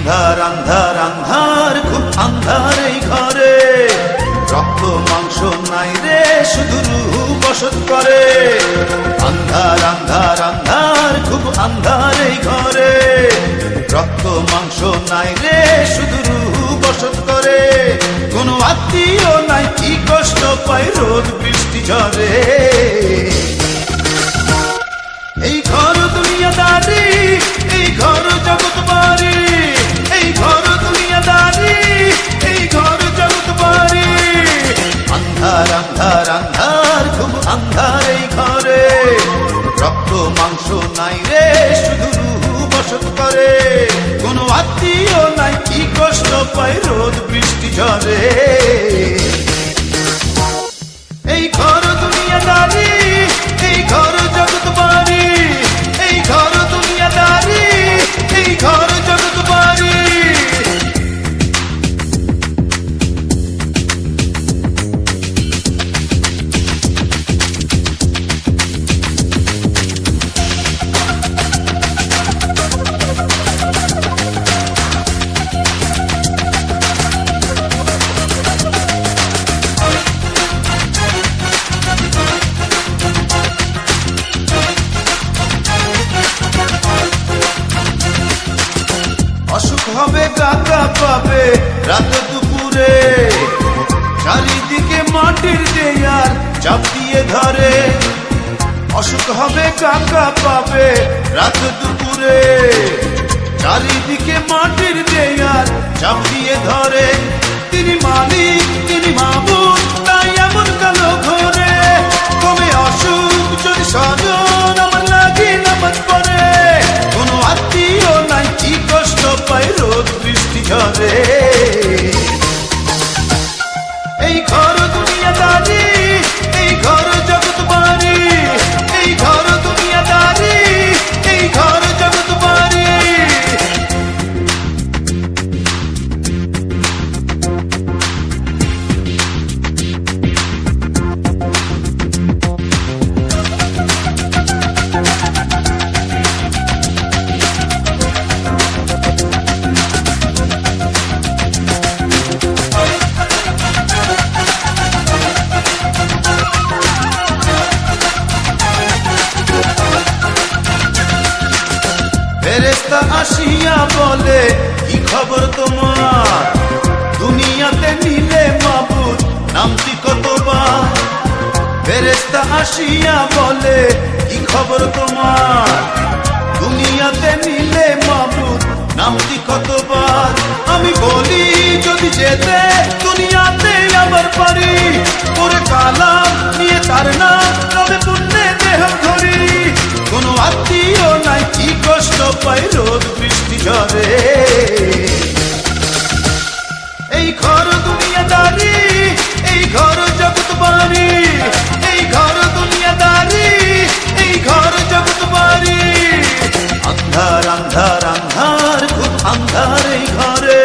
আন্ধার আন্ধার আন্ধার খুব আন্ধার এই ঘরে, রক্ত মাংস নাই রে শুধু রূহ বসত করে। আন্ধার আন্ধার আন্ধার খুব আন্ধার এই ঘরে, রক্ত মাংস নাই রে শুধু রূহ বসত করে। কোনো আত্মীয় নাই, কি কষ্ট পায় রোদ বৃষ্টি ঝরে। এই ঘর দুনিয়াদারি, এই ঘর জগৎ বাড়ি, এই ঘর দুনিয়াদারি, এই ঘর জগৎ বাড়ি। আন্ধার আন্ধার আন্ধার খুব আন্ধার এই ঘরে, রক্ত মাংস নাই রে শুধু রূহ বসত করে। কোনো আত্মীয় নাই, কি কষ্ট পায় রোদ বৃষ্টি ঝরে। এই ঘর দুনিয়াদারি, এই ঘর জগৎ বাড়ি, এই ঘর দুনিয়াদারি, এই ঘর জগৎ বাড়ি। অসুখ হবে কাকা পাবে রাত দুপুরে, চারিদিকে মাটির দেয়ার চাপ দিয়ে ধরে। অসুখ হবে কাকা পাবে রাত দুপুরে, চারিদিকে মাটির দেয়ার চাপ দিয়ে ধরে। তিনি মালিক, তিনি মাবুদ, তাই এমন কালো ঘরে। কমে অসুখ যদি স্বজন আমার লাগে নামাজ পড়ে। কোনো আত্মীয় নাই, কি কষ্ট পায় রোদ বৃষ্টি ঝরে। এই ঘর দুনিয়াদারি, এই ঘর জগৎ বাড়ি, এই ঘর দুনিয়াদারি, এই ঘর জগৎ বাড়ি। ফেরেশতা আসিয়া বলে, কি খবর তোমার? দুনিয়াতে নিলে মাবুদ নামটি কতবার। ফেরেশতা আসিয়া বলে, কি খবর তোমার? দুনিয়াতে নিলে মাবুদ নামটি কতবার। আমি বলি যদি যেতে দুনিয়াতে আবার পারি, পরে কালাম নিয়ে তার নাম তবে পুণ্যে দেহ ধরি। কোনো আত্মীয় নাই, কি কষ্ট পায় রোদ বৃষ্টি ঝরে। এই ঘর দুনিয়াদারি, এই ঘর জগৎ বাড়ি, এই ঘর দুনিয়াদারি, এই ঘর জগৎ বাড়ি। আন্ধার আন্ধার আন্ধার খুব আন্ধার এই ঘরে,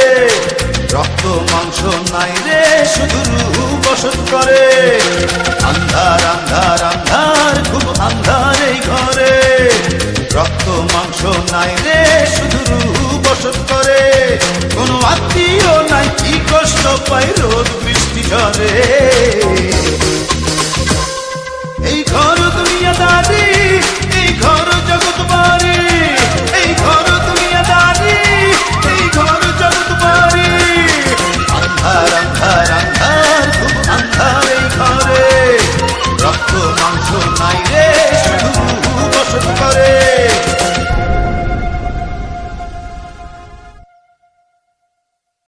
রক্ত মাংস নাই রে শুধু রূহ বসত করে। আন্ধার আন্ধার আন্ধার খুব আন্ধার এই ঘরে, রক্ত মাংস নাই রে শুধু রূহ বসত করে। কোনো আত্মীয় নাই, কি কষ্ট পায় রোদ বৃষ্টি ঝরে।